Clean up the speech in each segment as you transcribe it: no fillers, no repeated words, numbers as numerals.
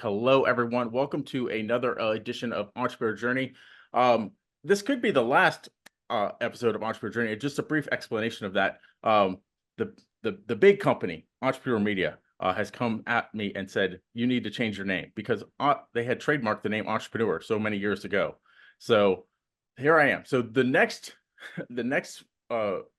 Hello, everyone. Welcome to another edition of Entrepreneur Journey. This could be the last episode of Entrepreneur Journey. Just a brief explanation of that. The big company, Entrepreneur Media, has come at me and said, you need to change your name because they had trademarked the name Entrepreneur so many years ago. So here I am. So the next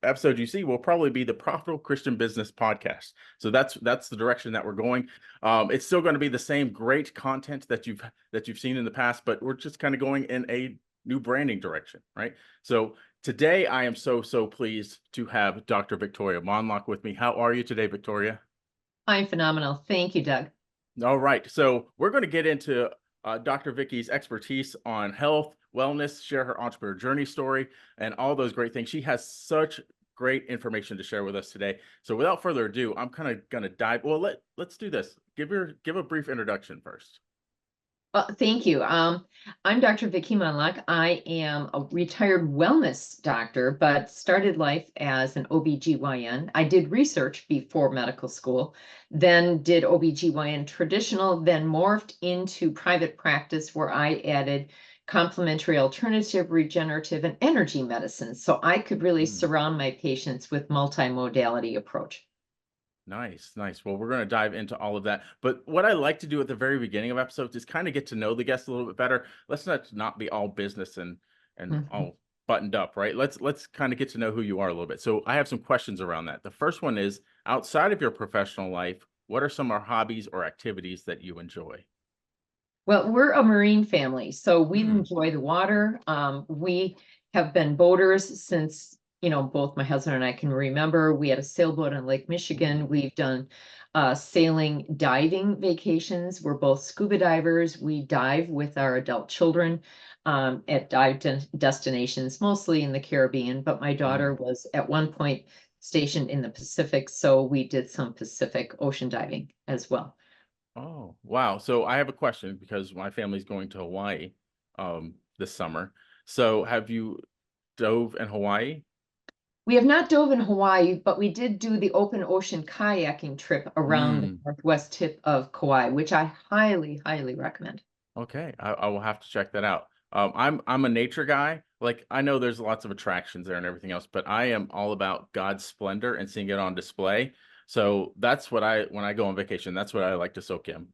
episode you see will probably be the Profitable Christian Business Podcast. So that's the direction that we're going. It's still going to be the same great content that you've seen in the past, but we're just kind of going in a new branding direction, right? So today I am so pleased to have Dr. Victoria Mondloch with me. How are you today, Victoria? I'm phenomenal. Thank you, Doug. All right. So we're going to get into Dr. Vicky's expertise on health, wellness, share her entrepreneur journey story, and all those great things. She has such great information to share with us today. So without further ado, I'm kind of going to dive. Well, let's do this. Give a brief introduction first. Well, thank you. I'm Dr. Vicky Mondloch. I am a retired wellness doctor, but started life as an OBGYN. I did research before medical school, then did OBGYN traditional, then morphed into private practice where I added complementary alternative, regenerative, and energy medicine. So I could really surround my patients with multimodality approach. Nice. Well, we're going to dive into all of that. But what I like to do at the very beginning of episodes is kind of get to know the guest a little bit better. Let's not be all business and all buttoned up, right? Let's kind of get to know who you are a little bit. So I have some questions around that. The first one is, outside of your professional life, what are some of our hobbies or activities that you enjoy? Well, we're a marine family, so we enjoy the water. We have been boaters since, both my husband and I can remember. We had a sailboat on Lake Michigan. We've done sailing, diving vacations. We're both scuba divers. We dive with our adult children at dive destinations, mostly in the Caribbean. But my daughter was at one point stationed in the Pacific, so we did some Pacific ocean diving as well. Oh, wow. So I have a question because my family's going to Hawaii this summer. So have you dove in Hawaii? We have not dove in Hawaii, but we did do the open ocean kayaking trip around the northwest tip of Kauai, which I highly, highly recommend. Okay, I will have to check that out. I'm a nature guy. Like, I know there's lots of attractions there and everything else, but I am all about God's splendor and seeing it on display. So that's what when I go on vacation, that's what I like to soak in.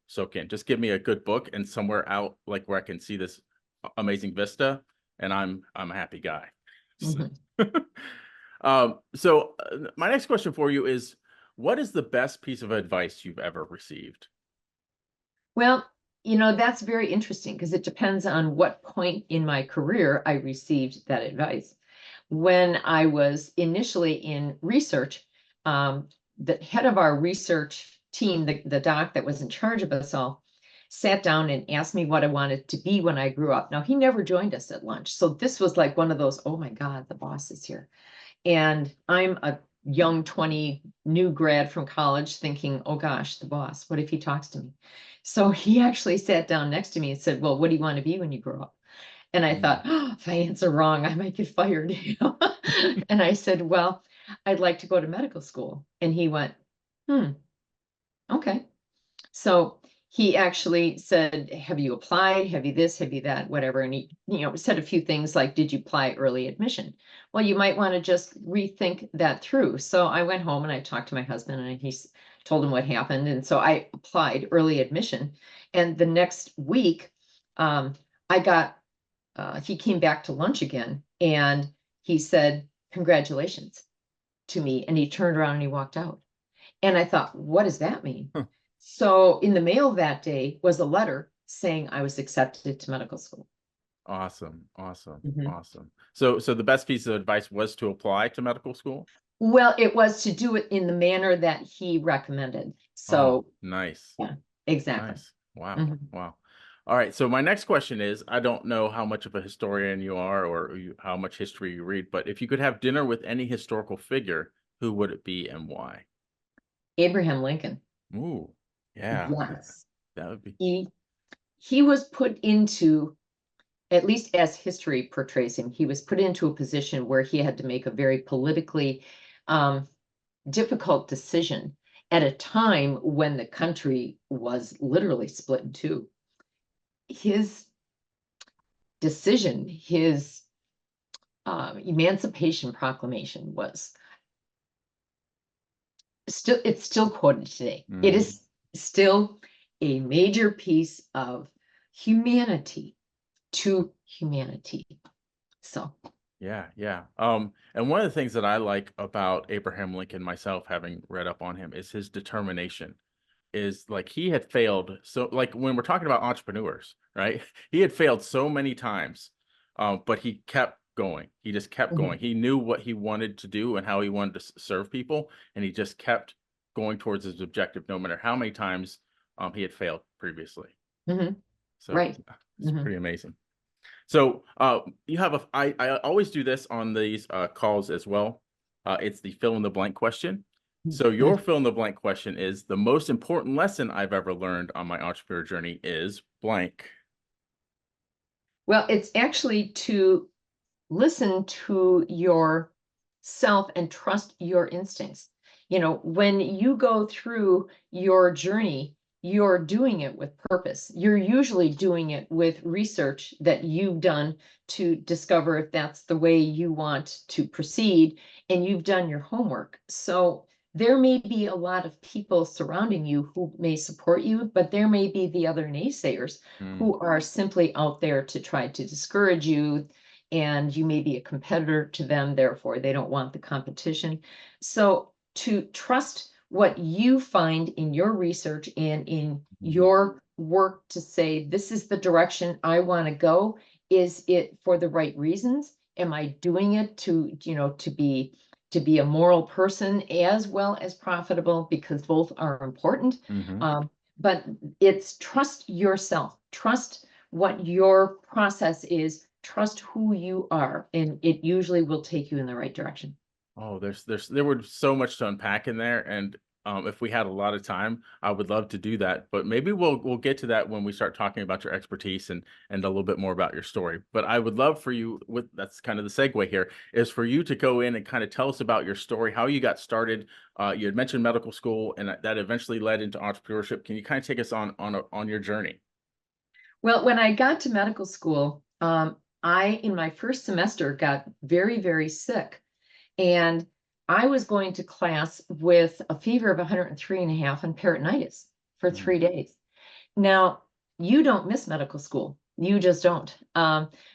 Just give me a good book and somewhere out like where I can see this amazing vista, and I'm a happy guy. So my next question for you is, what is the best piece of advice you've ever received? Well, that's very interesting because it depends on what point in my career I received that advice. When I was initially in research, the head of our research team, the doc that was in charge of us all, sat down and asked me what I wanted to be when I grew up. Now, he never joined us at lunch. So this was like one of those, oh my God, the boss is here. And I'm a young 20 new grad from college thinking, oh gosh, the boss, what if he talks to me? So he actually sat down next to me and said, well, what do you want to be when you grow up? And I thought, oh, if I answer wrong, I might get fired. And I said, well, I'd like to go to medical school. And he went, okay. So he actually said, have you applied? Have you this? Have you that? Whatever. And he, said a few things like, did you apply early admission? Well, you might want to just rethink that through. So I went home and I talked to my husband and he told him what happened. And so I applied early admission. And the next week, he came back to lunch again and he said, congratulations to me. And he turned around and he walked out. And I thought, what does that mean? So in the mail that day was a letter saying I was accepted to medical school. Awesome. So the best piece of advice was to apply to medical school? Well, it was to do it in the manner that he recommended. So nice. Yeah, exactly. Nice. Wow. Wow. All right. So my next question is, I don't know how much of a historian you are or how much history you read, but if you could have dinner with any historical figure, who would it be and why? Abraham Lincoln. Ooh, yeah. Yes. That would be. He was put into, at least as history portrays him, he was put into a position where he had to make a very politically difficult decision. at a time when the country was literally split in two. His decision, his Emancipation Proclamation was still, it's still quoted today. It is still a major piece of humanity to humanity. So Yeah, yeah. And one of the things that I like about Abraham Lincoln, myself, having read up on him, is his determination. Is like he had failed. So, like when we're talking about entrepreneurs, right? He had failed so many times, but he kept going. He just kept going. He knew what he wanted to do and how he wanted to serve people, and he just kept going towards his objective, no matter how many times he had failed previously. So, right. it's pretty amazing. So you have I always do this on these calls as well. It's the fill in the blank question. So your fill in the blank question is, the most important lesson I've ever learned on my entrepreneur journey is blank. Well, it's actually to listen to yourself and trust your instincts. You know, when you go through your journey, you're doing it with purpose. You're usually doing it with research that you've done to discover if that's the way you want to proceed, and you've done your homework. So there may be a lot of people surrounding you who may support you, but there may be the other naysayers who are simply out there to try to discourage you, and you may be a competitor to them, therefore they don't want the competition. So to trust what you find in your research and in your work to say, this is the direction I want to go. Is it for the right reasons? Am I doing it to, to be a moral person as well as profitable? Because both are important. But it's trust yourself, trust what your process is, trust who you are, and it usually will take you in the right direction. Oh, there was so much to unpack in there, and if we had a lot of time, I would love to do that. But maybe we'll get to that when we start talking about your expertise and a little bit more about your story. But I would love for you, with that's kind of the segue here, is for you to go in and kind of tell us about your story, how you got started. You had mentioned medical school, and that eventually led into entrepreneurship. Can you kind of take us on your journey? Well, when I got to medical school, I, in my first semester, got very, very sick. And I was going to class with a fever of 103.5 and peritonitis for 3 days. Now, you don't miss medical school. You just don't.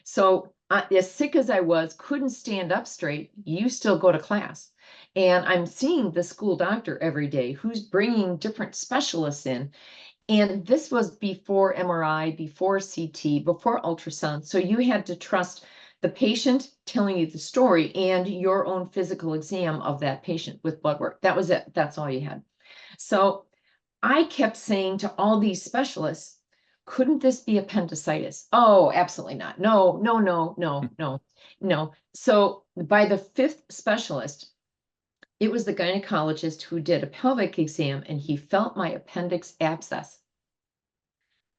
So as sick as I was, couldn't stand up straight, you still go to class. And I'm seeing the school doctor every day who's bringing different specialists in. And this was before MRI, before CT, before ultrasound. So you had to trust the patient telling you the story and your own physical exam of that patient with blood work. That was it. That's all you had. So I kept saying to all these specialists, couldn't this be appendicitis? Oh, absolutely not. No, no, no, no, no, no. So by the fifth specialist, it was the gynecologist who did a pelvic exam, and he felt my appendix abscess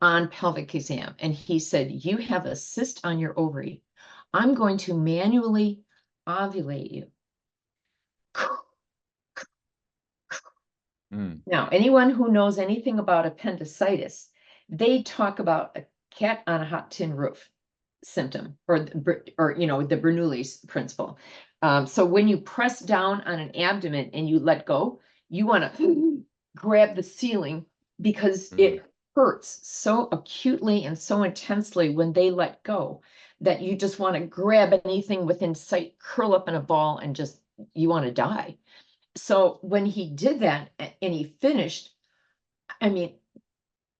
on pelvic exam. And he said, you have a cyst on your ovary. I'm going to manually ovulate you. Now, anyone who knows anything about appendicitis, they talk about a cat on a hot tin roof symptom, or the Bernoulli's principle. So when you press down on an abdomen and you let go, you want to grab the ceiling, because it hurts so acutely and so intensely when they let go that you just want to grab anything within sight, curl up in a ball, and just, you want to die. So when he did that and he finished, I mean,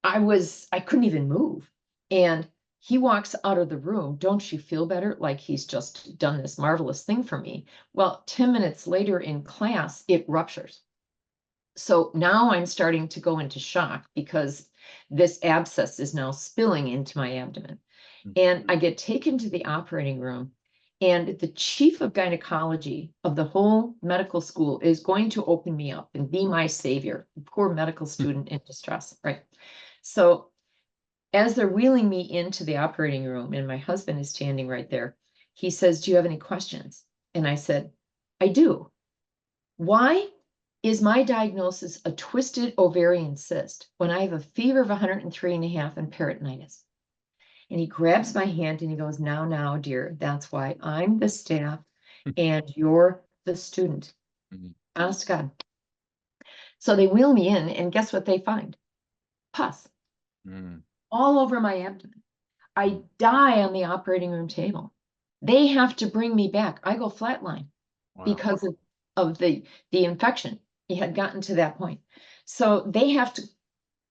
I couldn't even move. And he walks out of the room. Don't you feel better? Like he's just done this marvelous thing for me. Well, 10 minutes later in class, it ruptures. So now I'm starting to go into shock because this abscess is now spilling into my abdomen. And I get taken to the operating room, and the chief of gynecology of the whole medical school is going to open me up and be my savior, poor medical student in distress, right? So as they're wheeling me into the operating room and my husband is standing right there, he says, do you have any questions? And I said, I do. Why is my diagnosis a twisted ovarian cyst when I have a fever of 103.5 and peritonitis? And he grabs my hand and he goes, now, dear, that's why I'm the staff and you're the student. Mhm. Honest to God. So they wheel me in, and guess what they find? Pus Mm. all over my abdomen. I die on the operating room table. They have to bring me back. I go flatline Wow. because of the infection. It had gotten to that point. So they have to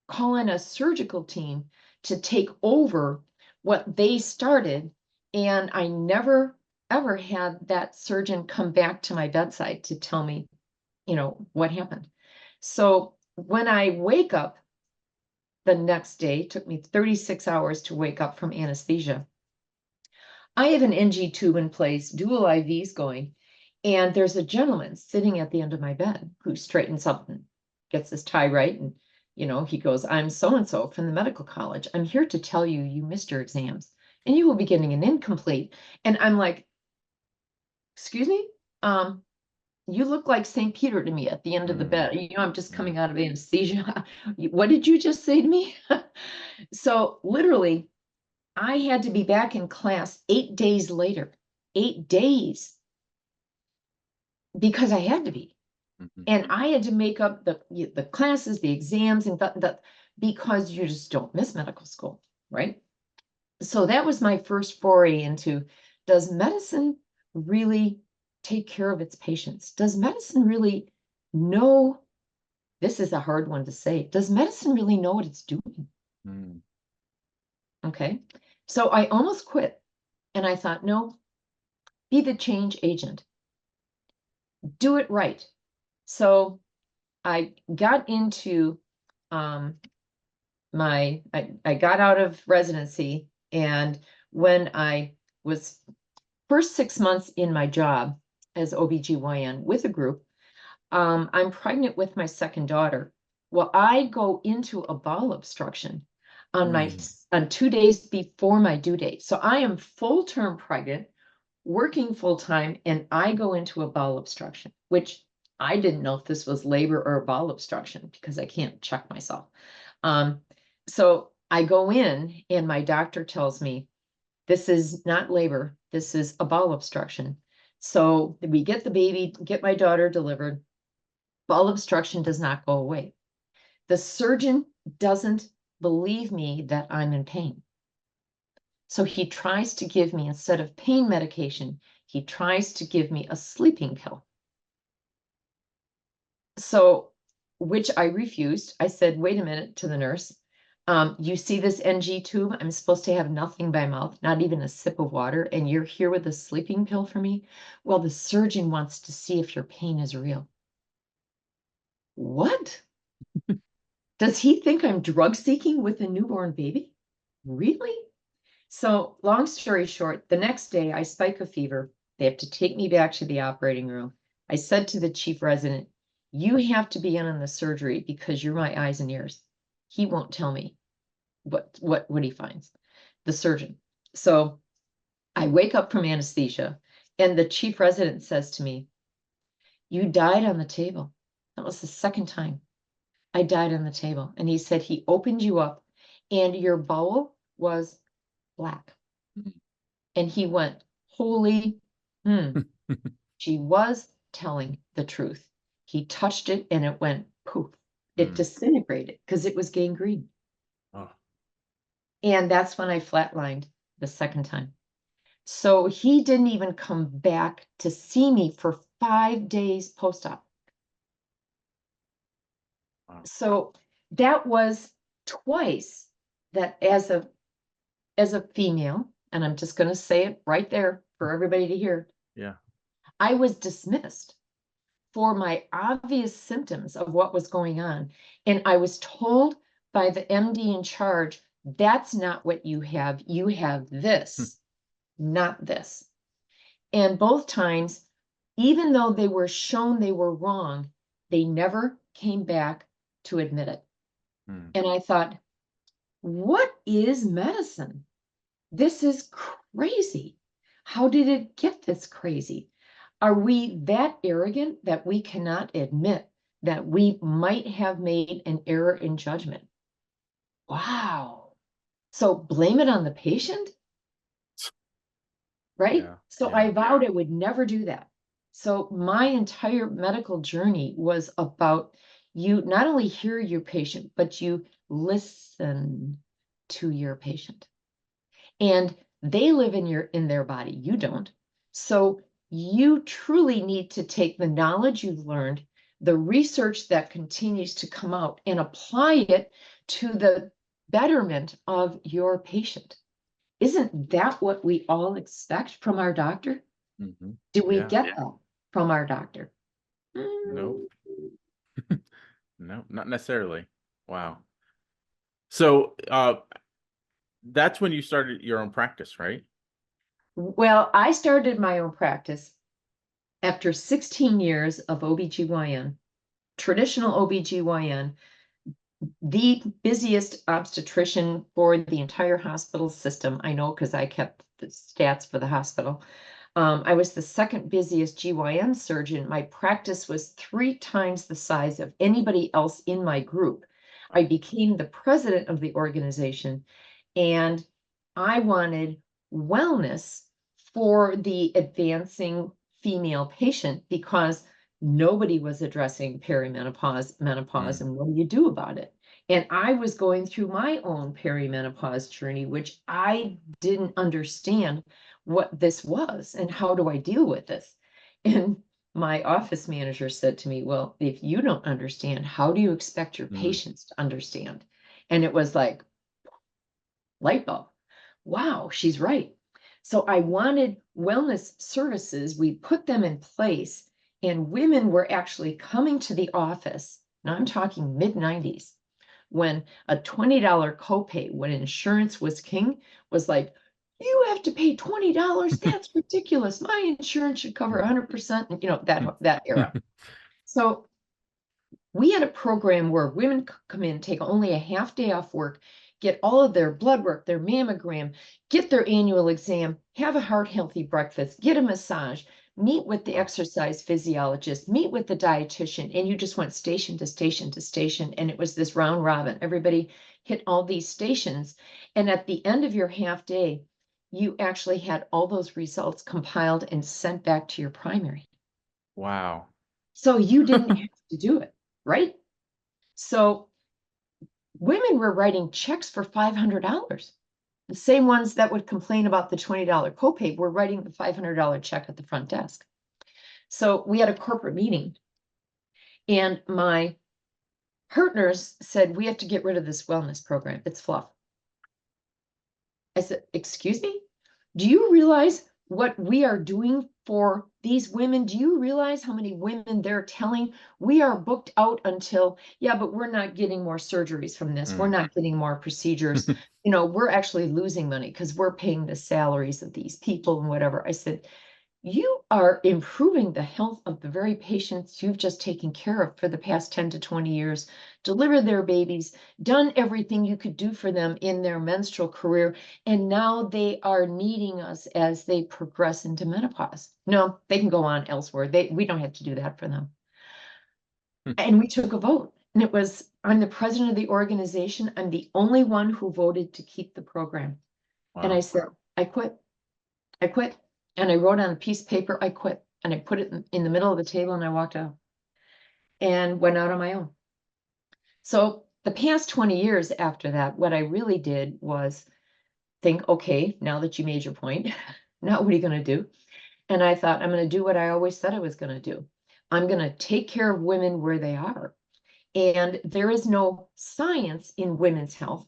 call in a surgical team to take over what they started. And I never, ever had that surgeon come back to my bedside to tell me, what happened. So when I wake up the next day, it took me 36 hours to wake up from anesthesia. I have an NG tube in place, dual IVs going, and there's a gentleman sitting at the end of my bed who straightens up and gets his tie right. And, he goes, I'm so-and-so from the medical college. I'm here to tell you, you missed your exams and you will be getting an incomplete. And I'm like, excuse me? You look like St. Peter to me at the end of the bed. I'm just coming out of anesthesia. What did you just say to me? So literally, I had to be back in class 8 days later, 8 days, because I had to be. Mhm. And I had to make up the classes, the exams, and because you just don't miss medical school, right? So that was my first foray into, does medicine really take care of its patients? Does medicine really know? This is a hard one to say. Does medicine really know what it's doing? Mm. Okay. So I almost quit. And I thought, no, be the change agent. Do it right. So I got into I got out of residency, and when I was first 6 months in my job as OBGYN with a group, I'm pregnant with my second daughter. Well, I go into a bowel obstruction on 2 days before my due date. So I am full-term pregnant, working full-time, and I go into a bowel obstruction, which I didn't know if this was labor or a bowel obstruction because I can't check myself. So I go in and my doctor tells me, this is not labor, this is a bowel obstruction. So we get the baby, get my daughter delivered. Bowel obstruction does not go away. The surgeon doesn't believe me that I'm in pain. So he tries to give me, instead of pain medication, he tries to give me a sleeping pill. So, which I refused. I said, wait a minute, to the nurse. You see this NG tube? I'm supposed to have nothing by mouth, not even a sip of water, and you're here with a sleeping pill for me? Well, the surgeon wants to see if your pain is real. What? Does he think I'm drug seeking with a newborn baby? Really? So, long story short, the next day I spike a fever. They have to take me back to the operating room. I said to the chief resident, you have to be in on the surgery because you're my eyes and ears. He won't tell me what he finds, the surgeon. So I wake up from anesthesia, and the chief resident says to me, you died on the table. That was the second time I died on the table. And he said he opened you up and your bowel was black. And he went, holy, she was telling the truth. He touched it and it went poof. It disintegrated because it was gangrene. Oh. And that's when I flatlined the second time. So he didn't even come back to see me for 5 days post-op. Wow. So that was twice that as a female, and I'm just going to say it right there for everybody to hear. Yeah. I was dismissed for my obvious symptoms of what was going on. And I was told by the MD in charge, that's not what you have. You have this, not this. And both times, even though they were shown they were wrong, they never came back to admit it. And I thought, what is medicine? This is crazy. How did it get this crazy? Are we that arrogant that we cannot admit that we might have made an error in judgment. Wow. So blame it on the patient, right? Yeah. So Yeah. I vowed I would never do that. So my entire medical journey was about you not only hear your patient, but you listen to your patient. And they live in their body. You don't. So you truly need to take the knowledge you've learned, the research that continues to come out, and apply it to the betterment of your patient. Isn't that what we all expect from our doctor? Hmm. Do we Yeah. get that from our doctor? No, no, not necessarily. Wow. So, that's when you started your own practice, right? Well, I started my own practice after 16 years of OBGYN, traditional OBGYN, the busiest obstetrician for the entire hospital system. I know because I kept the stats for the hospital. I was the second busiest GYN surgeon. My practice was 3 times the size of anybody else in my group. I became the president of the organization, and I wanted wellness for the advancing female patient because nobody was addressing perimenopause, menopause, Mm. and what do you do about it? And I was going through my own perimenopause journey, which I didn't understand what this was and how do I deal with this. And my office manager said to me, well, if you don't understand, how do you expect your Mm. patients to understand? And it was like, light bulb. Wow, she's right. So I wanted wellness services. We put them in place, and women were actually coming to the office. Now I'm talking mid 90s, when a $20 copay, when insurance was king, was like, you have to pay $20. That's ridiculous. My insurance should cover 100%. You know, that era. So we had a program where women come in, take only a half day off work, get all of their blood work, their mammogram, get their annual exam, have a heart healthy breakfast, get a massage, meet with the Wow. exercise physiologist, meet with the dietitian, and you just went station to station to station. And it was this round robin. Everybody hit all these stations. And at the end of your half day, you actually had all those results compiled and sent back to your primary. Wow. So you didn't have to do it, right? So women were writing checks for $500. The same ones that would complain about the $20 copay were writing the $500 check at the front desk. So we had a corporate meeting, and my partners said, we have to get rid of this wellness program. It's fluff. I said, excuse me? Do you realize what we are doing for these women? Do you realize how many women they're telling we are booked out until, yeah, but we're not getting more surgeries from this. We're Mm. not getting more procedures. You know, we're actually losing money because we're paying the salaries of these people and whatever. I said, you are improving the health of the very patients you've just taken care of for the past 10 to 20 years, delivered their babies, done everything you could do for them in their menstrual career, and now they are needing us as they progress into menopause. No, they can go on elsewhere. We don't have to do that for them. And we took a vote, and it was, I'm the president of the organization. I'm the only one who voted to keep the program. And I Wow. said, I quit. I quit. And I wrote on a piece of paper, I quit. And I put it in the middle of the table, and I walked out and went out on my own. So the past 20 years after that, what I really did was think, okay, now that you made your point, now what are you going to do? And I thought, I'm going to do what I always said I was going to do. I'm going to take care of women where they are. And there is no science in women's health.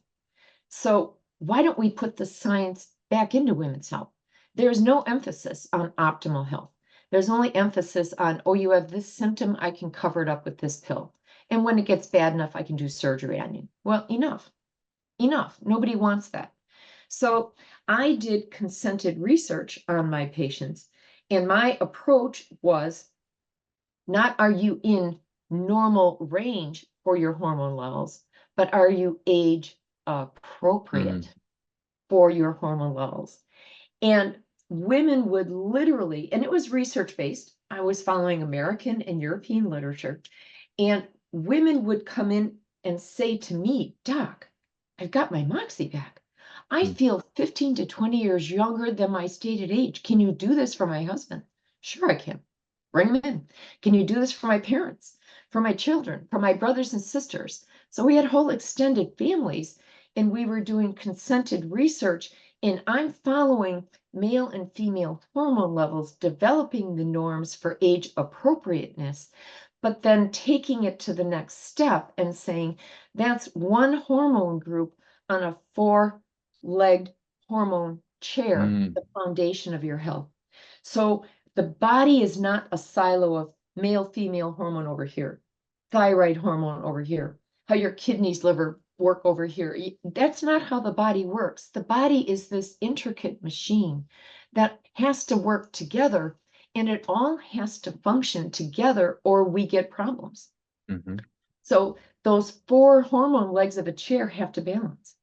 So why don't we put the science back into women's health? There's no emphasis on optimal health. There's only emphasis on, oh, you have this symptom, I can cover it up with this pill. And when it gets bad enough, I can do surgery on you. Well, enough. Nobody wants that. So I did consented research on my patients. And my approach was not, are you in normal range for your hormone levels, but are you age Mm. appropriate for your hormone levels? And women would literally, and it was research based. I was following American and European literature. And women would come in and say to me, Doc, I've got my Moxie back. I Mm. feel 15 to 20 years younger than my stated age. Can you do this for my husband? Sure, I can. Bring him in. Can you do this for my parents, for my children, for my brothers and sisters? So we had whole extended families, and we were doing consented research, and I'm following male and female hormone levels, developing the norms for age appropriateness, but then taking it to the next step and saying that's one hormone group on a four-legged hormone chair, Mm. the foundation of your health. So the body is not a silo of male, female hormone over here, thyroid hormone over here, how your kidneys, liver work over here. That's not how the body works. The body is this intricate machine that has to work together, and it all has to function together or we get problems. Mm-hmm. So those four hormone legs of a chair have to balance.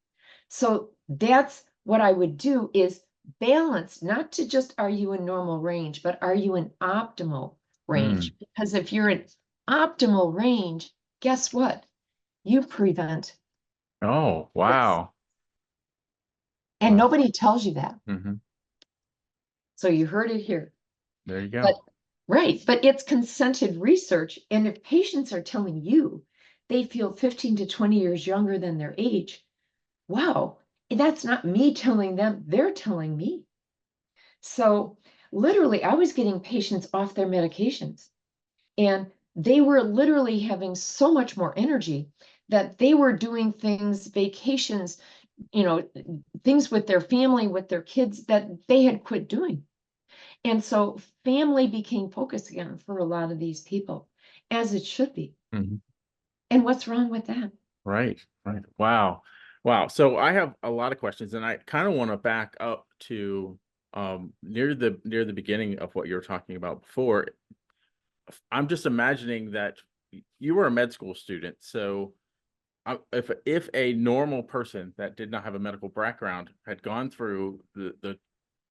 So that's what I would do, is balance, not to just are you in normal range, but are you in optimal Mm. range? Because if you're in optimal range, guess what? You prevent Oh, this. wow. And Wow. nobody tells you that. Mm-hmm. So you heard it here. There you But go. right, but it's consented research. And if patients are telling you they feel 15 to 20 years younger than their age, wow, that's not me telling them, they're telling me. So literally, I was getting patients off their medications, and they were literally having so much more energy that they were doing things, vacations, things with their family, with their kids that they had quit doing. And so family became focus again for a lot of these people, as it should be. Mm-hmm. And what's wrong with that? Right, right. Wow. Wow. So I have a lot of questions, and I kind of want to back up to near the beginning of what you were talking about before. I'm just imagining that you were a med school student. So if a normal person that did not have a medical background had gone through the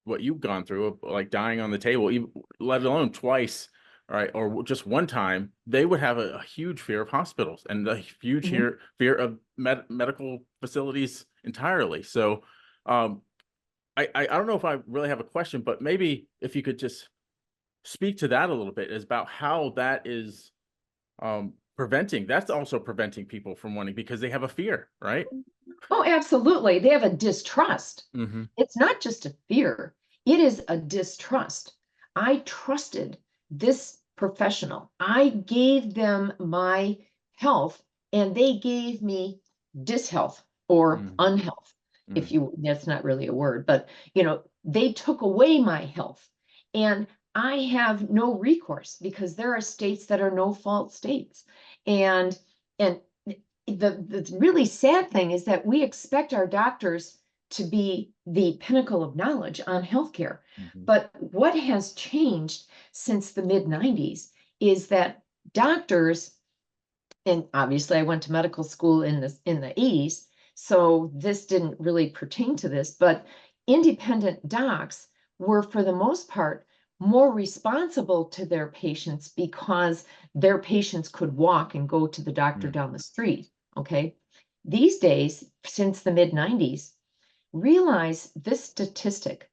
what you've gone through, like dying on the table, even, let alone twice, right, or just one time, they would have a huge fear of hospitals and a huge Mhm. fear of medical facilities entirely. So, I don't know if I really have a question, but maybe if you could just speak to that a little bit, is about how that is preventing. That's also preventing people from wanting because they have a fear, right? Oh, absolutely. They have a distrust. Mm-hmm. It's not just a fear, it is a distrust. I trusted this professional. I gave them my health, and they gave me dishealth or Mm-hmm. unhealth. If you, that's not really a word, but they took away my health. And I have no recourse because there are states that are no fault states. And the really sad thing is that we expect our doctors to be the pinnacle of knowledge on healthcare. Mm-hmm. But what has changed since the mid 90s is that doctors, and obviously I went to medical school in the 80s, so this didn't really pertain to this, but independent docs were for the most part more responsible to their patients because their patients could walk and go to the doctor Mm-hmm. down the street. Okay. These days, since the mid 90s, realize this statistic: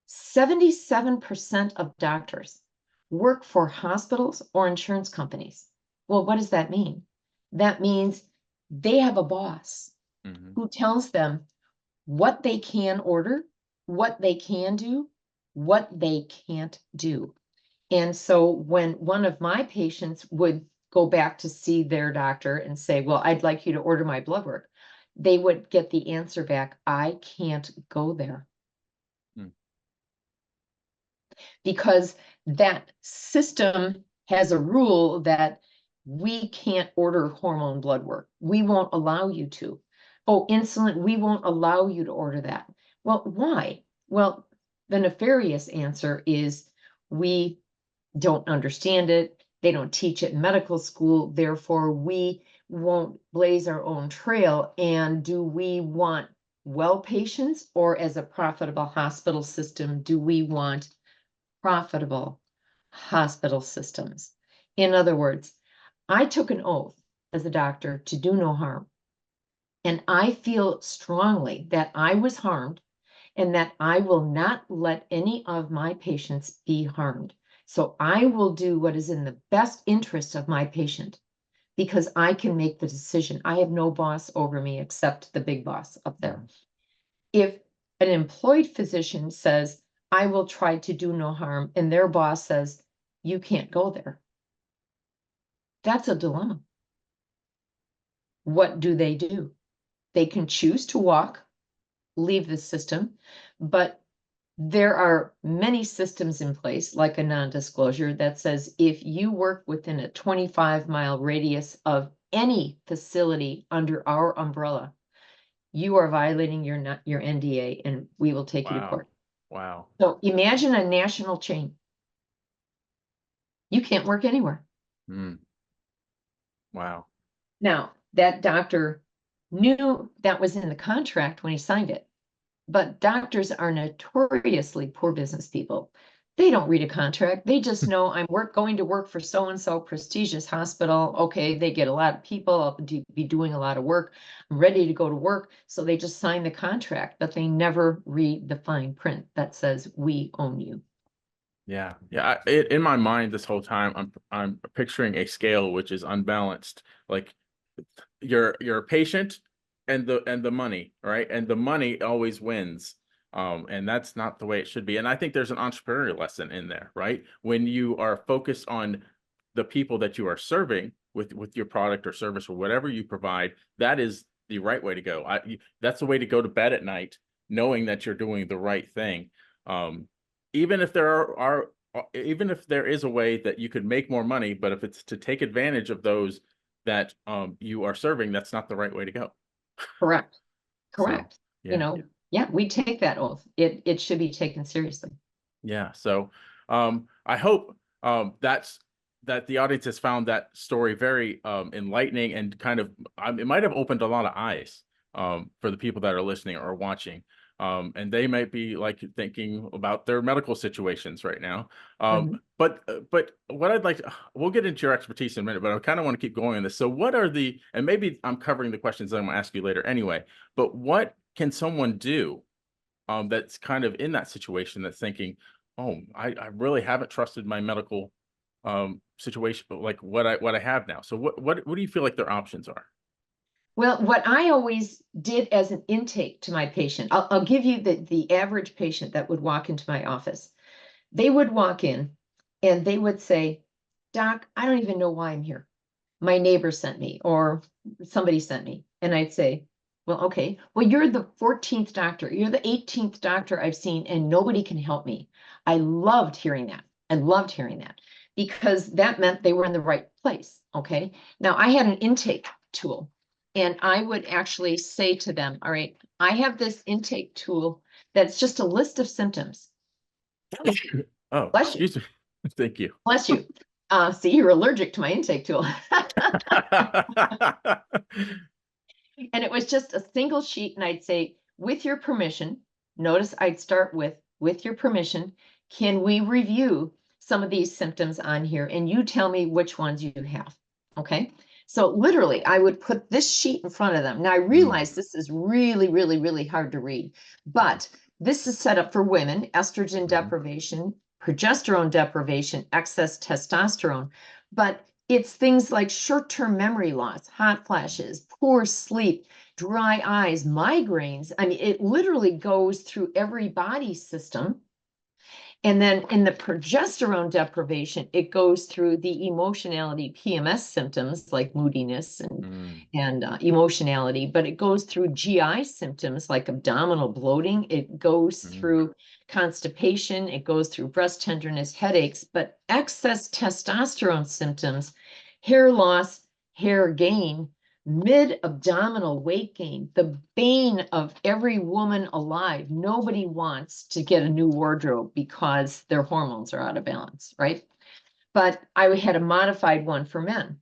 77% of doctors work for hospitals or insurance companies. Well, what does that mean? That means they have a boss Mm-hmm. who tells them what they can order, what they can do, what they can't do. And so when one of my patients would go back to see their doctor and say, well, I'd like you to order my blood work, they would get the answer back, I can't go there, because that system has a rule that we can't order hormone blood work. We won't allow you to. Oh, insulin, we won't allow you to order that. Well, why? Well, the nefarious answer is we don't understand it. They don't teach it in medical school. Therefore, we won't blaze our own trail. And do we want well patients, or as a profitable hospital system, do we want profitable hospital systems? In other words, I took an oath as a doctor to do no harm. And I feel strongly that I was harmed and that I will not let any of my patients be harmed. So I will do what is in the best interest of my patient because I can make the decision. I have no boss over me except the big boss up there. If an employed physician says, I will try to do no harm, and their boss says, you can't go there, that's a dilemma. What do? They can choose to walk, leave the system, but there are many systems in place, like a non-disclosure that says if you work within a 25-mile radius of any facility under our umbrella, you are violating your NDA and we will take you to Wow. court. Wow. So imagine a national chain. You can't work anywhere. Mm. Wow. Now, that doctor knew that was in the contract when he signed it. But doctors are notoriously poor business people. They don't read a contract. They just know I'm going to work for so-and-so prestigious hospital. Okay, they get a lot of people. I'll be doing a lot of work. I'm ready to go to work. So they just sign the contract, but they never read the fine print that says we own you. Yeah. Yeah. In my mind, this whole time, I'm picturing a scale which is unbalanced. Like you're a patient and the money, right? And the money always wins. And that's not the way it should be. And I think there's an entrepreneurial lesson in there, right? When you are focused on the people that you are serving with your product or service or whatever you provide, that is the right way to go. That's the way to go to bed at night, knowing that you're doing the right thing. Even if even if there is a way that you could make more money, but if it's to take advantage of those that you are serving, that's not the right way to go. Correct. So Correct. yeah. Yeah, we take that oath. It should be taken seriously. Yeah. So I hope that the audience has found that story very enlightening and kind of it might have opened a lot of eyes for the people that are listening or watching. And they might be like thinking about their medical situations right now. But what I'd like to, we'll get into your expertise in a minute, but I kind of want to keep going on this. So what are and maybe I'm covering the questions that I'm going to ask you later anyway, but what can someone do that's kind of in that situation that's thinking, oh, I really haven't trusted my medical situation, but like what I have now. So what do you feel like their options are? Well, what I always did as an intake to my patient, I'll give you the average patient that would walk into my office. They would walk in and they would say, Doc, I don't even know why I'm here. My neighbor sent me or somebody sent me. And I'd say, well, okay, well, you're the 14th doctor. You're the 18th doctor I've seen and nobody can help me. I loved hearing that. I loved hearing that because that meant they were in the right place. Okay. Now I had an intake tool. And I would actually say to them, all right, I have this intake tool that's just a list of symptoms. Oh, Bless you. excuse me. Thank you. Bless you. See, you're allergic to my intake tool. And it was just a single sheet. And I'd say, with your permission, notice I'd start with your permission, can we review some of these symptoms on here? And you tell me which ones you have. Okay. So literally, I would put this sheet in front of them. Now, I realize this is really, really, really hard to read, but this is set up for women, estrogen deprivation, progesterone deprivation, excess testosterone. But it's things like short-term memory loss, hot flashes, poor sleep, dry eyes, migraines. I mean, it literally goes through every body system. And then in the progesterone deprivation, it goes through the emotionality PMS symptoms like moodiness and emotionality, but it goes through GI symptoms like abdominal bloating. It goes through constipation. It goes through breast tenderness, headaches, but excess testosterone symptoms, hair loss, hair gain, mid-abdominal weight gain, the bane of every woman alive. Nobody wants to get a new wardrobe because their hormones are out of balance, right? But I had a modified one for men.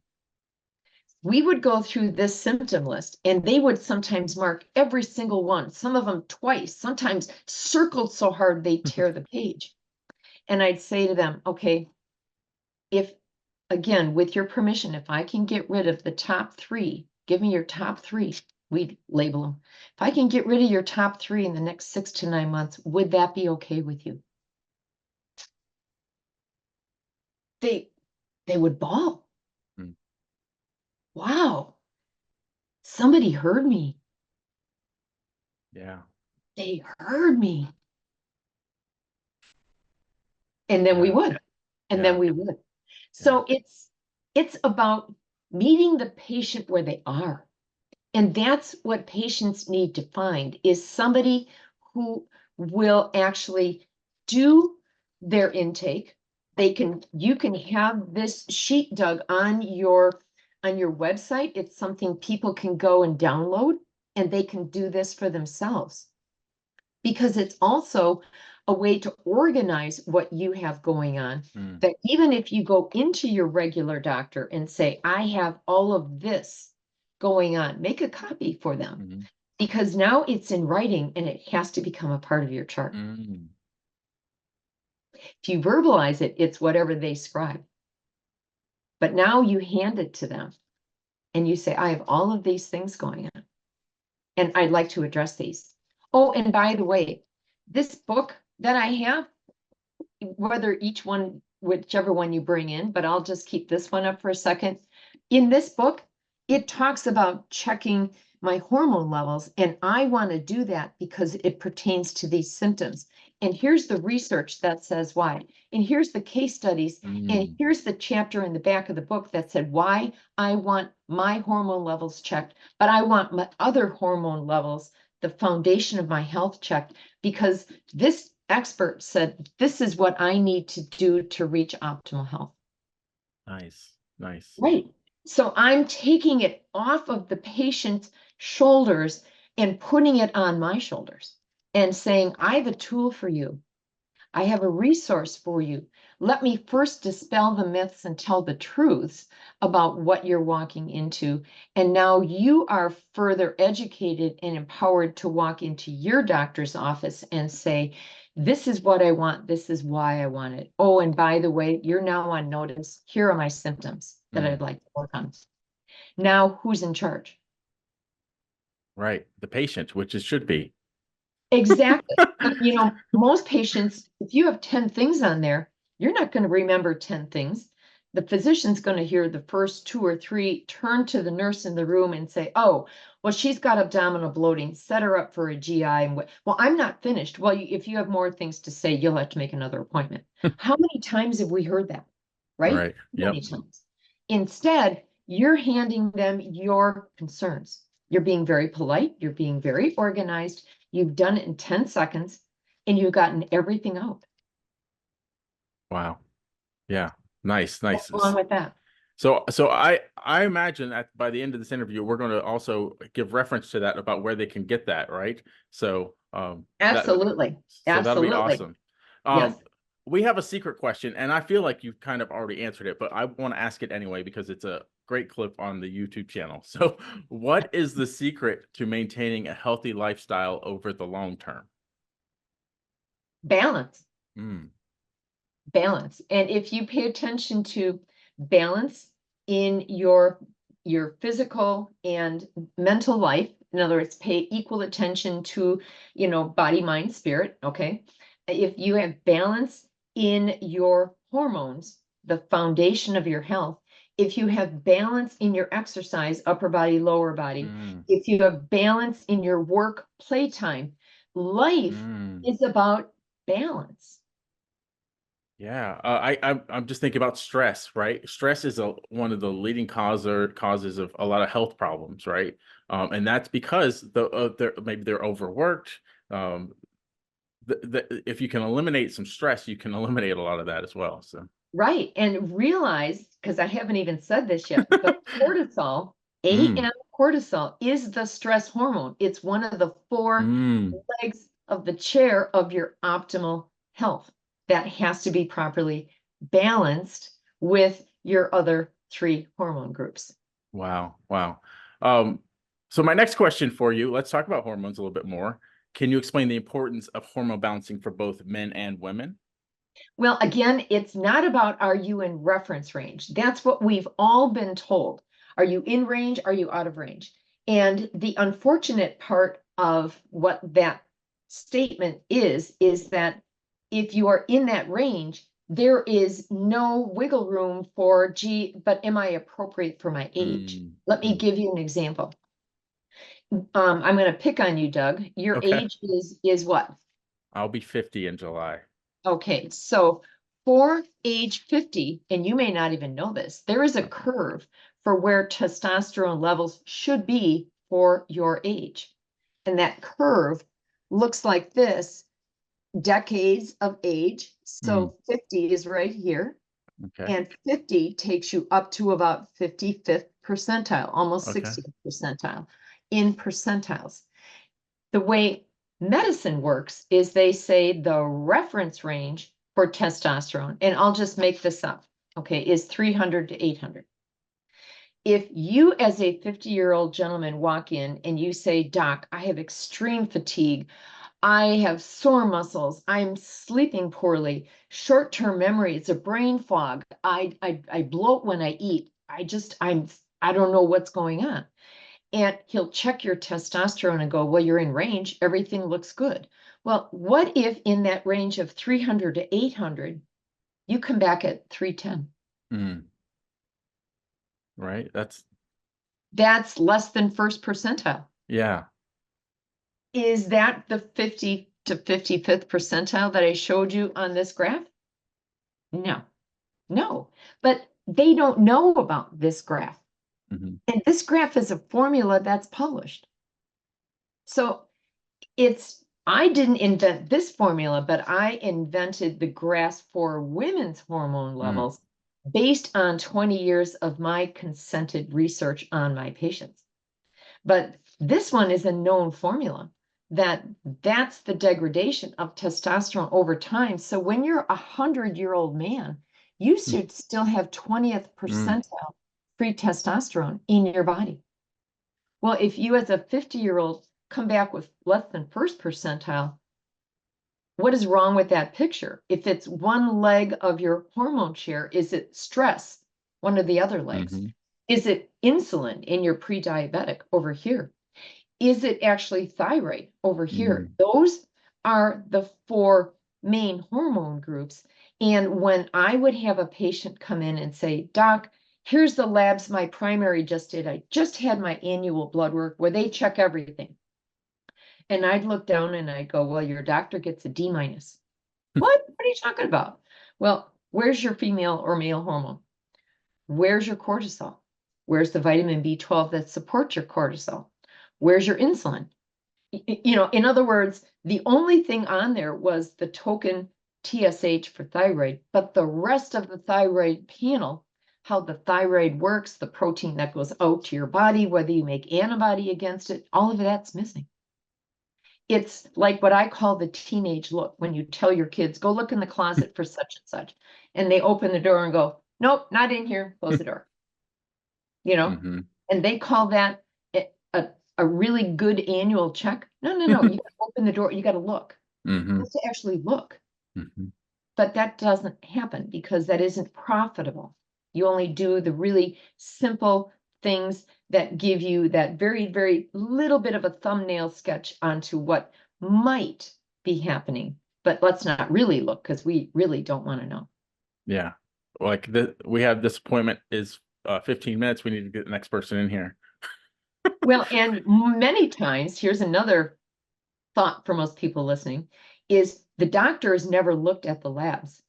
We would go through this symptom list and they would sometimes mark every single one, some of them twice, sometimes circled so hard they'd tear the page. And I'd say to them, okay, if again, with your permission, if I can get rid of the top three, give me your top three, we label them. If I can get rid of your top three in the next 6 to 9 months, would that be okay with you? They would bawl. Mm. Wow, somebody heard me. Yeah. They heard me. And then we Yeah. would. And then Yeah. we would. Yeah. So it's about meeting the patient where they are. And that's what patients need to find, is somebody who will actually do their intake. You can have this sheet, Doug, on your website. It's something people can go and download, and they can do this for themselves. Because it's also a way to organize what you have going on. Mm. That even if you go into your regular doctor and say, I have all of this going on, make a copy for them. Mm-hmm. Because now it's in writing and it has to become a part of your chart. Mm. If you verbalize it, it's whatever they scribe. But now you hand it to them and you say, I have all of these things going on, and I'd like to address these. Oh, and by the way, this book that I have, whether each one, whichever one you bring in, but I'll just keep this one up for a second. In this book, it talks about checking my hormone levels, and I want to do that because it pertains to these symptoms. And here's the research that says why. And here's the case studies. And here's the chapter in the back of the book that said why I want my hormone levels checked, but I want my other hormone levels, the foundation of my health, checked, because this expert said, this is what I need to do to reach optimal health. Nice. Nice. Right. So I'm taking it off of the patient's shoulders and putting it on my shoulders and saying, I have a tool for you. I have a resource for you. Let me first dispel the myths and tell the truths about what you're walking into. And now you are further educated and empowered to walk into your doctor's office and say, this is what I want. This is why I want it. Oh, and by the way, you're now on notice. Here are my symptoms that I'd like to work on. Now, who's in charge? Right. The patient, which it should be. Exactly. You know, most patients, if you have 10 things on there, you're not going to remember 10 things. The physician's going to hear the first 2 or 3, turn to the nurse in the room and say, oh, well, she's got abdominal bloating, set her up for a GI. And well, I'm not finished. Well, if you have more things to say, you'll have to make another appointment. How many times have we heard that? Right? Right. Many Yep. times. Instead, you're handing them your concerns. You're being very polite. You're being very organized. You've done it in 10 seconds and you've gotten everything out. Wow. Yeah. Nice. Nice. What's wrong with that? So I imagine that by the end of this interview, we're going to also give reference to that about where they can get that, right? So Absolutely. so that'll be Absolutely. awesome. Yes. We have a secret question, and I feel like you've kind of already answered it, but I want to ask it anyway because it's a great clip on the YouTube channel. So, what is the secret to maintaining a healthy lifestyle over the long term? Balance. Mm. Balance. And if you pay attention to balance in your physical and mental life, in other words, pay equal attention to, body, mind, spirit, okay? If you have balance in your hormones, the foundation of your health, if you have balance in your exercise, upper body, lower body, Mm. if you have balance in your work, playtime, life is about balance. Yeah, I'm just thinking about stress, right? Stress is one of the leading causes of a lot of health problems, right? And that's because maybe they're overworked. Um, if you can eliminate some stress, you can eliminate a lot of that as well. So Right. And realize, because I haven't even said this yet, but cortisol, AM cortisol, is the stress hormone. It's one of the 4 legs of the chair of your optimal health that has to be properly balanced with your other 3 hormone groups. Wow. Wow. So my next question for you, let's talk about hormones a little bit more. Can you explain the importance of hormone balancing for both men and women? Well, again, it's not about are you in reference range? That's what we've all been told. Are you in range? Are you out of range? And the unfortunate part of what that statement is that if you are in that range, there is no wiggle room for, gee, but am I appropriate for my age? Mm, Let me mm. give you an example. I'm going to pick on you, Doug. Your Okay. age is what? I'll be 50 in July. Okay, so for age 50, and you may not even know this, there is a curve for where testosterone levels should be for your age. And that curve looks like this, decades of age. Mm, So 50 is right here, okay. and 50 takes you up to about 55th percentile, almost Okay. 60th percentile in percentiles. The way medicine works is they say the reference range for testosterone, and I'll just make this up, okay, is 300 to 800. If you, as a 50-year-old gentleman, walk in and you say, Doc, I have extreme fatigue, I have sore muscles, I'm sleeping poorly, short-term memory, it's a brain fog, I bloat when I eat, I don't know what's going on. And he'll check your testosterone and go, well, you're in range. Everything looks good. Well, what if in that range of 300 to 800, you come back at 310? Mm, right. That's less than first percentile. Yeah. Is that the 50 to 55th percentile that I showed you on this graph? No, no. But they don't know about this graph. Hmm. And this graph is a formula that's published. So I didn't invent this formula, but I invented the graph for women's hormone Mm, levels based on 20 years of my consented research on my patients. But this one is a known formula that's the degradation of testosterone over time. So when you're 100-year-old man, you mm, should still have 20th mm, percentile free testosterone in your body. Well, if you as a 50-year-old come back with less than first percentile, what is wrong with that picture? If it's one leg of your hormone chair, is it stress, one of the other legs? mhm, Is it insulin in your pre-diabetic over here? Is it actually thyroid over here? mm, Those are the four main hormone groups. And when I would have a patient come in and say, Doc, here's the labs my primary just did. I just had my annual blood work where they check everything. And I'd look down and I'd go, well, your doctor gets a D minus. What? What are you talking about? Well, where's your female or male hormone? Where's your cortisol? Where's the vitamin B12 that supports your cortisol? Where's your insulin? In other words, the only thing on there was the token TSH for thyroid, but the rest of the thyroid panel, how the thyroid works, the protein that goes out to your body, whether you make antibody against it, all of that's missing. It's like what I call the teenage look when you tell your kids, go look in the closet for such and such. And they open the door and go, nope, not in here, close the door. mhm. And they call that a really good annual check. No, no, no. You got to open the door, you got to look. You Mhm, have to actually look. mhm. But that doesn't happen because that isn't profitable. You only do the really simple things that give you that very, very little bit of a thumbnail sketch onto what might be happening. But let's not really look because we really don't want to know. Yeah. Like we have this appointment is 15 minutes. We need to get the next person in here. Well, and many times, here's another thought for most people listening, is the doctor has never looked at the labs.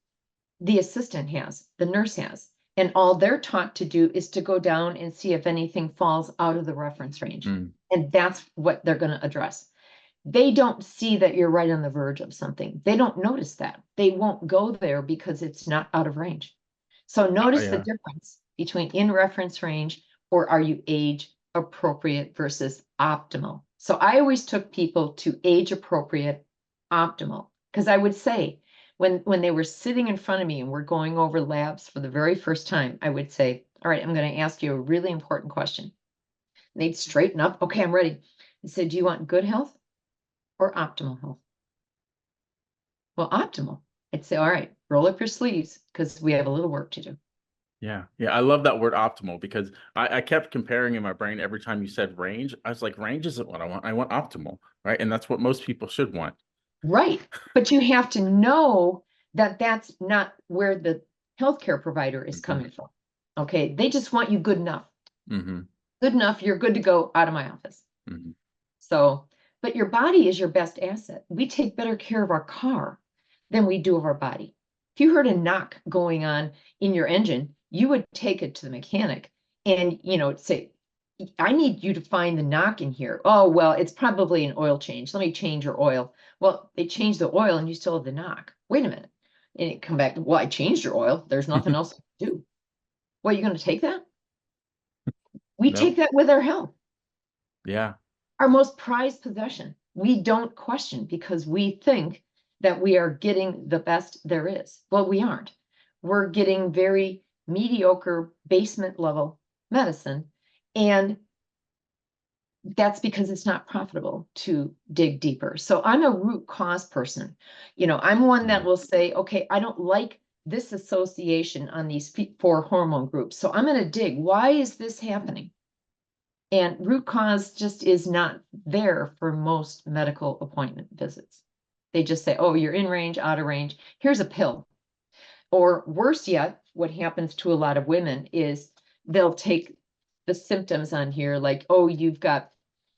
The assistant has, the nurse has. And all they're taught to do is to go down and see if anything falls out of the reference range. Mm, And that's what they're going to address. They don't see that you're right on the verge of something. They don't notice that. They won't go there because it's not out of range. So notice the yeah. difference between in reference range or are you age appropriate versus optimal. So I always took people to age appropriate, optimal, because I would say, when they were sitting in front of me and we're going over labs for the very first time, I would say, all right, I'm going to ask you a really important question. And they'd straighten up. Okay, I'm ready. I said, do you want good health or optimal health? Well, optimal. I'd say, all right, roll up your sleeves because we have a little work to do. Yeah. Yeah. I love that word optimal because I kept comparing in my brain every time you said range. I was like, range isn't what I want. I want optimal. Right. And that's what most people should want. Right. But you have to know that that's not where the healthcare provider is Hmm. coming from. Okay. They just want you good enough. Hmm. Good enough. You're good to go out of my office. Hmm. So, but your body is your best asset. We take better care of our car than we do of our body. If you heard a knock going on in your engine, you would take it to the mechanic and, say, I need you to find the knock in here. Oh, well, it's probably an oil change. Let me change your oil. Well, they changed the oil and you still have the knock. Wait a minute. And it come back, well, I changed your oil. There's nothing else to do. Well, you going to take that? We take No. that with our health, Yeah. our most prized possession. We don't question because we think that we are getting the best there is. Well, we aren't. We're getting very mediocre basement level medicine. And that's because it's not profitable to dig deeper. So I'm a root cause person. I'm one that Mm. will say, okay, I don't like this association on these four hormone groups. So I'm going to dig. Why is this happening? And root cause just is not there for most medical appointment visits. They just say, oh, you're in range, out of range. Here's a pill. Or worse yet, what happens to a lot of women is they'll take the symptoms on here, like, oh, you've got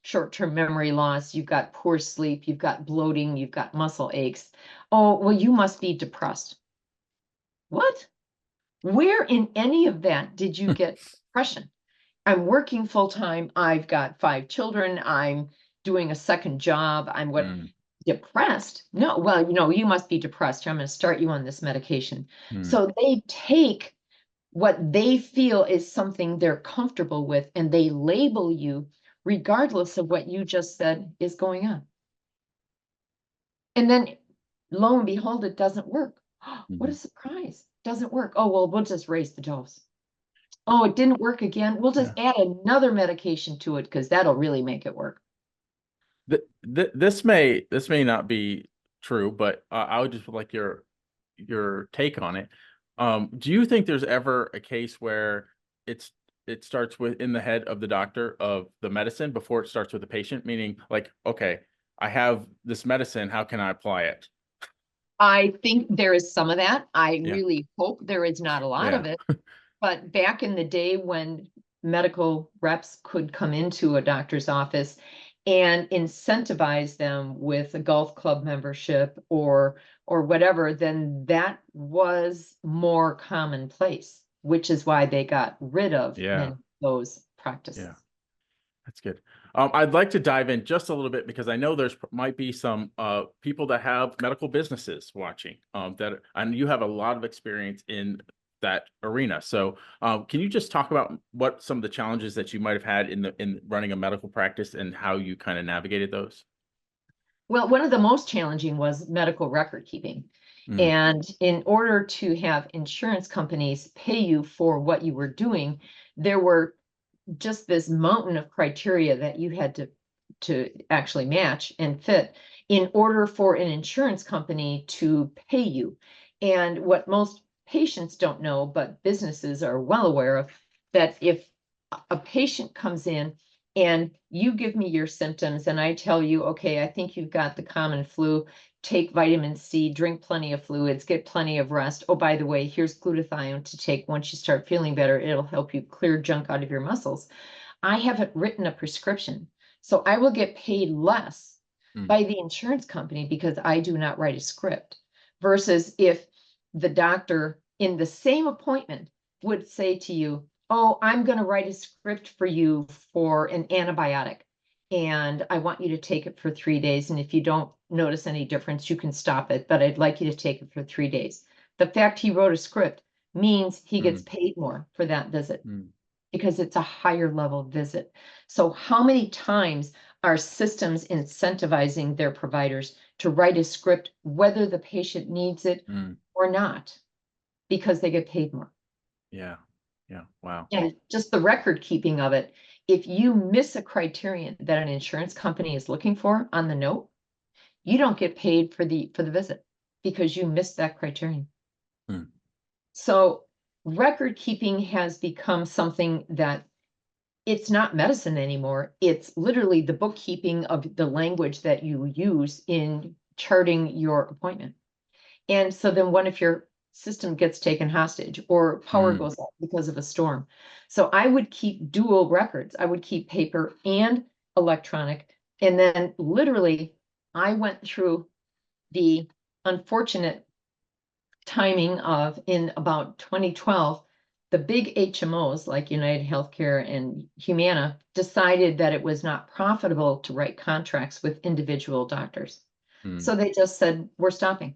short-term memory loss, you've got poor sleep, you've got bloating, you've got muscle aches. Oh, well, you must be depressed. What? Where in any of that did you get depression? I'm working full time. I've got 5 children. I'm doing a second job. I'm Mm. depressed? No, well, you must be depressed. I'm going to start you on this medication. Mm. So they take what they feel is something they're comfortable with and they label you regardless of what you just said is going on. And then lo and behold, it doesn't work. What a Mhm. surprise. Doesn't work. Oh, well, we'll just raise the dose. Oh, it didn't work again. We'll just Yeah. add another medication to it because that'll really make it work. This may not be true, but I would just like your take on it. Do you think there's ever a case where it's it starts with in the head of the doctor of the medicine before it starts with the patient? Meaning, like, okay, I have this medicine, how can I apply it? I think there is some of that. I Yeah, really hope there is not a lot yeah, of it. But back in the day when medical reps could come into a doctor's office and incentivize them with a golf club membership or whatever, then that was more commonplace, which is why they got rid of many yeah, of those practices. yeah. That's good. I'd like to dive in just a little bit because I know there's might be some people that have medical businesses watching that, and you have a lot of experience in that arena. So, can you just talk about what some of the challenges that you might have had in running a medical practice and how you kind of navigated those? Well, one of the most challenging was medical record keeping. Mm. And in order to have insurance companies pay you for what you were doing, there were just this mountain of criteria that you had to actually match and fit in order for an insurance company to pay you. And what most patients don't know, but businesses are well aware of, that if a patient comes in and you give me your symptoms and I tell you, okay, I think you've got the common flu, take vitamin C, drink plenty of fluids, get plenty of rest. Oh, by the way, here's glutathione to take once you start feeling better. It'll help you clear junk out of your muscles. I haven't written a prescription, so I will get paid less Mm. by the insurance company because I do not write a script. Versus if the doctor in the same appointment would say to you, oh, I'm going to write a script for you for an antibiotic. And I want you to take it for 3 days. And if you don't notice any difference, you can stop it. But I'd like you to take it for 3 days. The fact he wrote a script means he gets Mm. paid more for that visit Mm. because it's a higher level visit. So how many times are systems incentivizing their providers to write a script, whether the patient needs it Mm. or not, because they get paid more? Yeah, yeah. Wow. And just the record keeping of it, if you miss a criterion that an insurance company is looking for on the note, you don't get paid for the visit. because you missed that criterion. Hmm. So record keeping has become something that it's not medicine anymore. It's literally the bookkeeping of the language that you use in charting your appointment. And so then what if your system gets taken hostage or power Hmm. goes out because of a storm? So I would keep dual records. I would keep paper and electronic. And then literally I went through the unfortunate timing of in about 2012, the big HMOs like United Healthcare and Humana decided that it was not profitable to write contracts with individual doctors. Hmm. So they just said, we're stopping.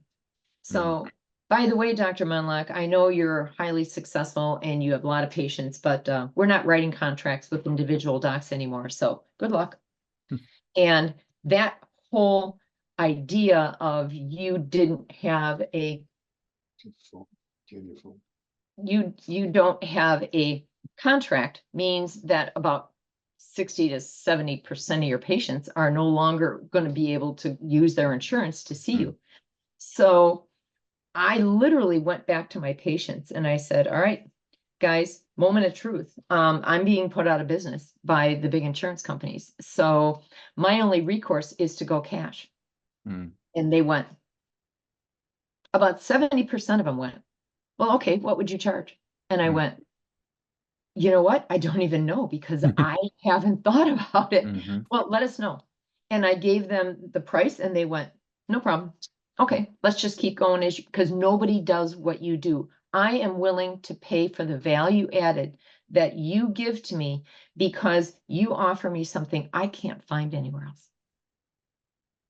Hmm. So, by the way, Dr. Mondloch, I know you're highly successful and you have a lot of patients, but we're not writing contracts with individual docs anymore. So good luck. And that whole idea of you didn't have a you don't have a contract means that about 60 to 70% of your patients are no longer going to be able to use their insurance to see you. So I literally went back to my patients and I said, all right, guys, moment of truth. I'm being put out of business by the big insurance companies. So my only recourse is to go cash. Hmm. And they went, about 70% of them went, well, okay, what would you charge? And I Hmm. went, you know what? I don't even know because I haven't thought about it. Hmm. Well, let us know. And I gave them the price and they went, no problem. Okay, let's just keep going as because nobody does what you do. I am willing to pay for the value added that you give to me because you offer me something I can't find anywhere else.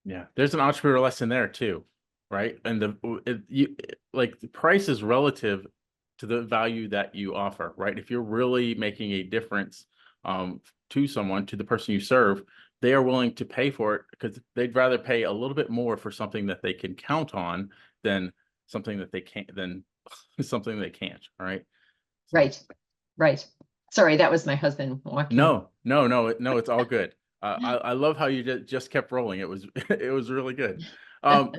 Yeah, there's an entrepreneur lesson there too, right? And like the price is relative to the value that you offer, right? If you're really making a difference to someone, to the person you serve, they are willing to pay for it because they'd rather pay a little bit more for something that they can count on than something that they can't, than something they can't, right? So. Right, right. Sorry, that was my husband walking. No, it's all good. I love how you just kept rolling. It was it was really good.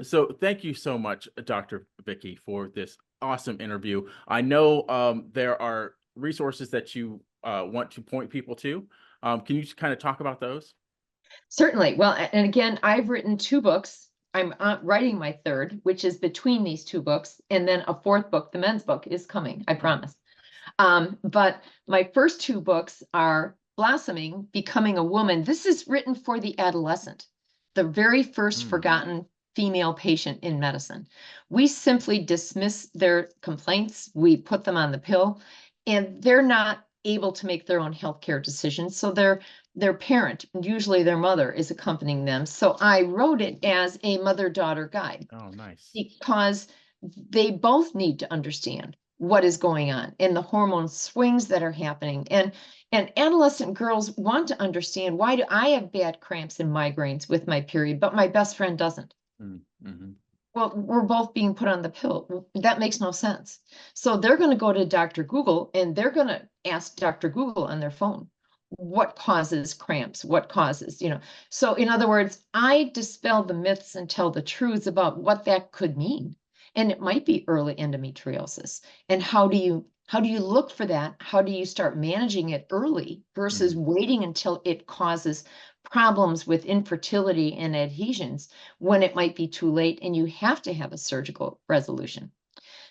So thank you so much, Dr. Vicky, for this awesome interview. I know there are resources that you want to point people to. Can you just kind of talk about those? Certainly. Well, and again, I've written two books. I'm writing my third, which is between these two books, and then a fourth book, the men's book, is coming, I promise. But my first two books are Blossoming, Becoming a Woman. This is written for the adolescent, the very first Mm. forgotten female patient in medicine. We simply dismiss their complaints, we put them on the pill, and they're not able to make their own healthcare decisions. So their parent, usually their mother, is accompanying them. So I wrote it as a mother-daughter guide Oh, nice. because they both need to understand what is going on and the hormone swings that are happening. And adolescent girls want to understand, why do I have bad cramps and migraines with my period, but my best friend doesn't? Mm-hmm. Well, we're both being put on the pill. That makes no sense. So they're going to go to Dr. Google and they're going to ask Dr. Google on their phone, what causes cramps? What causes, So in other words, I dispel the myths and tell the truths about what that could mean. And it might be early endometriosis. And how do you look for that? How do you start managing it early versus waiting until it causes problems with infertility and adhesions when it might be too late and you have to have a surgical resolution?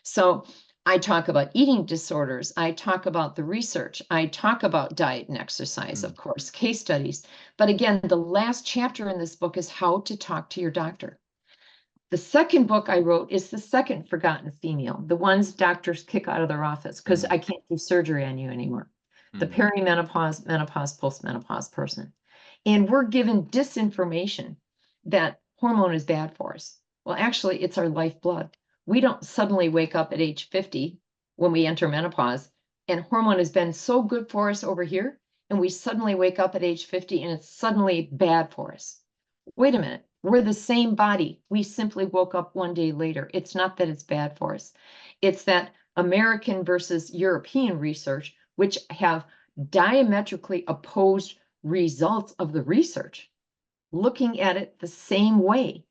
So I talk about eating disorders. I talk about the research. I talk about diet and exercise, of course, case studies. But again, the last chapter in this book is how to talk to your doctor. The second book I wrote is the second forgotten female, the ones doctors kick out of their office because I can't do surgery on you anymore. The perimenopause, menopause, postmenopause person. And we're given disinformation that hormone is bad for us. Well, actually, it's our lifeblood. We don't suddenly wake up at age 50 when we enter menopause, and hormone has been so good for us over here, and we suddenly wake up at age 50 and it's suddenly bad for us. Wait a minute. We're the same body. We simply woke up one day later. It's not that it's bad for us. It's that American versus European research, which have diametrically opposed results of the research, looking at it the same way.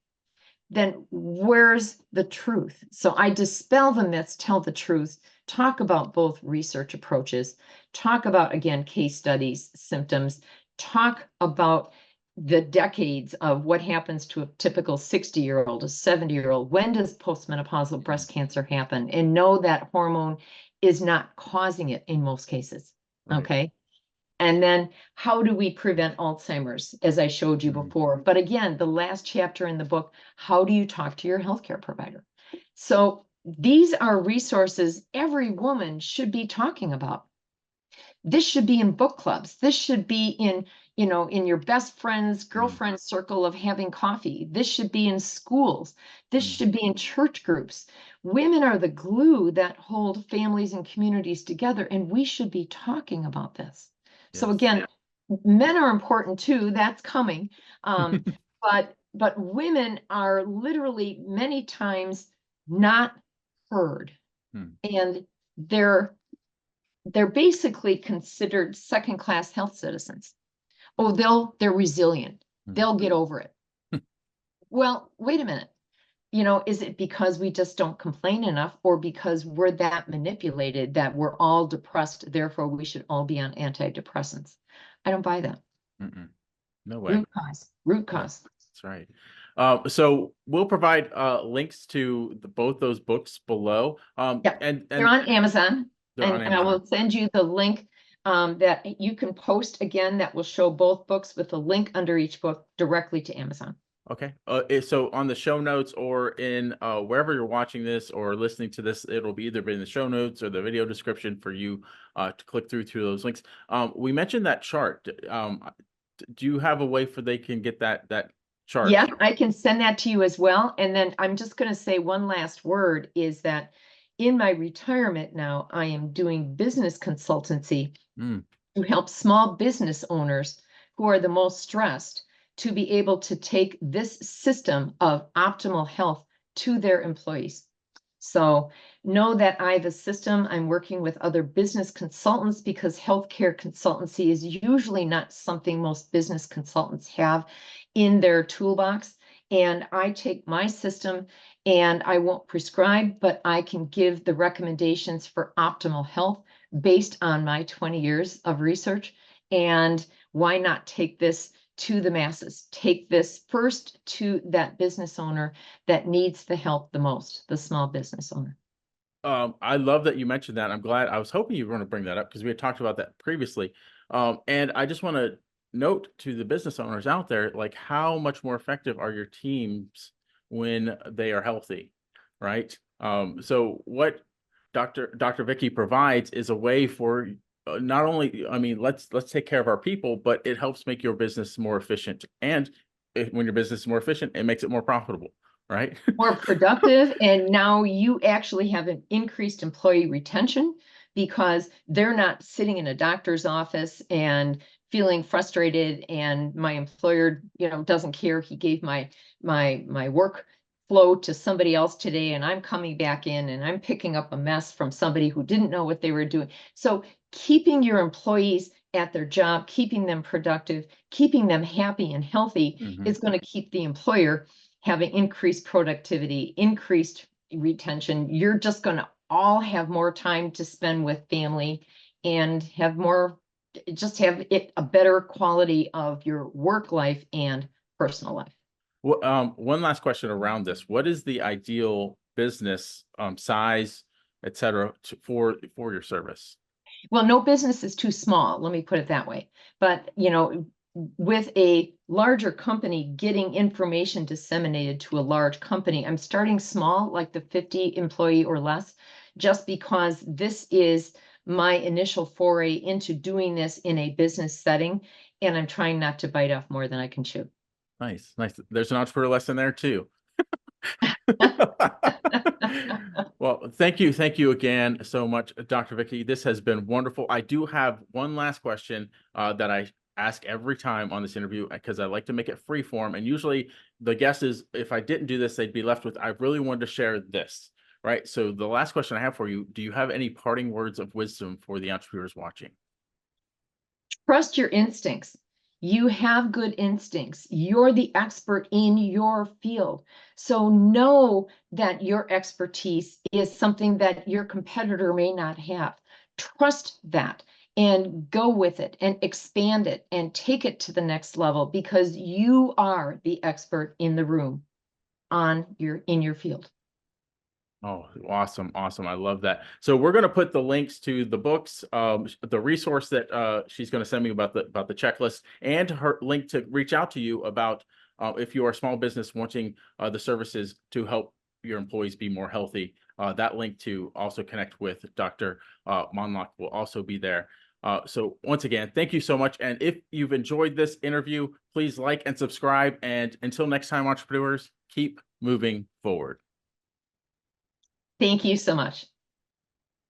then where's the truth? So I dispel the myths, tell the truth, talk about both research approaches, talk about, again, case studies, symptoms, talk about the decades of what happens to a typical 60-year-old, a 70-year-old. When does postmenopausal breast cancer happen? And know that hormone is not causing it in most cases. Right. Okay. And then how do we prevent Alzheimer's, as I showed you before? But again, the last chapter in the book, how do you talk to your healthcare provider? So these are resources every woman should be talking about. This should be in book clubs. This should be in, in your best friend's girlfriend circle of having coffee. This should be in schools. This should be in church groups. Women are the glue that hold families and communities together, and we should be talking about this. So again, men are important too. That's coming. But women are literally many times not heard, and they're basically considered second-class health citizens. Oh, they're resilient. They'll get over it. Well, wait a minute. Is it because we just don't complain enough, or because we're that manipulated that we're all depressed, therefore we should all be on antidepressants? I don't buy that. No way. Root cause. That's right. So we'll provide links to both those books below. And they're on Amazon. They're on And I will send you the link that you can post again that will show both books with a link under each book directly to Amazon. Okay. So on the show notes, or in wherever you're watching this or listening to this, it'll be either in the show notes or the video description for you to click through those links. We mentioned that chart. Do you have a way for they can get that chart? Yeah, I can send that to you as well. And then I'm just going to say one last word is that in my retirement now, I am doing business consultancy to help small business owners who are the most stressed to be able to take this system of optimal health to their employees. So know that I have a system. I'm working with other business consultants because healthcare consultancy is usually not something most business consultants have in their toolbox. And I take my system, and I won't prescribe, but I can give the recommendations for optimal health based on my 20 years of research. And why not take this to the masses? Take this first to that business owner that needs the help the most, the small business owner. I love that you mentioned that. I'm glad. I was hoping you were going to bring that up because we had talked about that previously. And I just want to note to the business owners out there, like, how much more effective are your teams when they are healthy, right? So what Dr. Vicky provides is a way for not only, I mean, let's take care of our people, but it helps make your business more efficient. And when your business is more efficient, it makes it more profitable, right? More productive. And now you actually have an increased employee retention because they're not sitting in a doctor's office and feeling frustrated, and my employer, doesn't care. He gave my work flow to somebody else today, and I'm coming back in and I'm picking up a mess from somebody who didn't know what they were doing. So keeping your employees at their job, keeping them productive, keeping them happy and healthy is going to keep the employer having increased productivity, increased retention. You're just going to all have more time to spend with family and have a better quality of your work life and personal life. Well, one last question around this. What is the ideal business size, et cetera, for your service? Well, no business is too small. Let me put it that way. But, with a larger company getting information disseminated to a large company, I'm starting small, like the 50 employee or less, just because this is my initial foray into doing this in a business setting. And I'm trying not to bite off more than I can chew. Nice. There's an entrepreneur lesson there too. Well, thank you again so much, Dr. Vicky. This has been wonderful. I do have one last question that I ask every time on this interview, because I like to make it free form. And usually the guess is, if I didn't do this, they'd be left with, I really wanted to share this, right? So the last question I have for you, do you have any parting words of wisdom for the entrepreneurs watching? Trust your instincts. You have good instincts. You're the expert in your field. So know that your expertise is something that your competitor may not have. Trust that and go with it and expand it and take it to the next level, because you are the expert in the room in your field. Oh, awesome. Awesome. I love that. So we're going to put the links to the books, the resource that she's going to send me about the checklist, and her link to reach out to you about if you are a small business wanting the services to help your employees be more healthy. That link to also connect with Dr. Mondloch will also be there. So once again, thank you so much. And if you've enjoyed this interview, please like and subscribe. And until next time, entrepreneurs, keep moving forward. Thank you so much.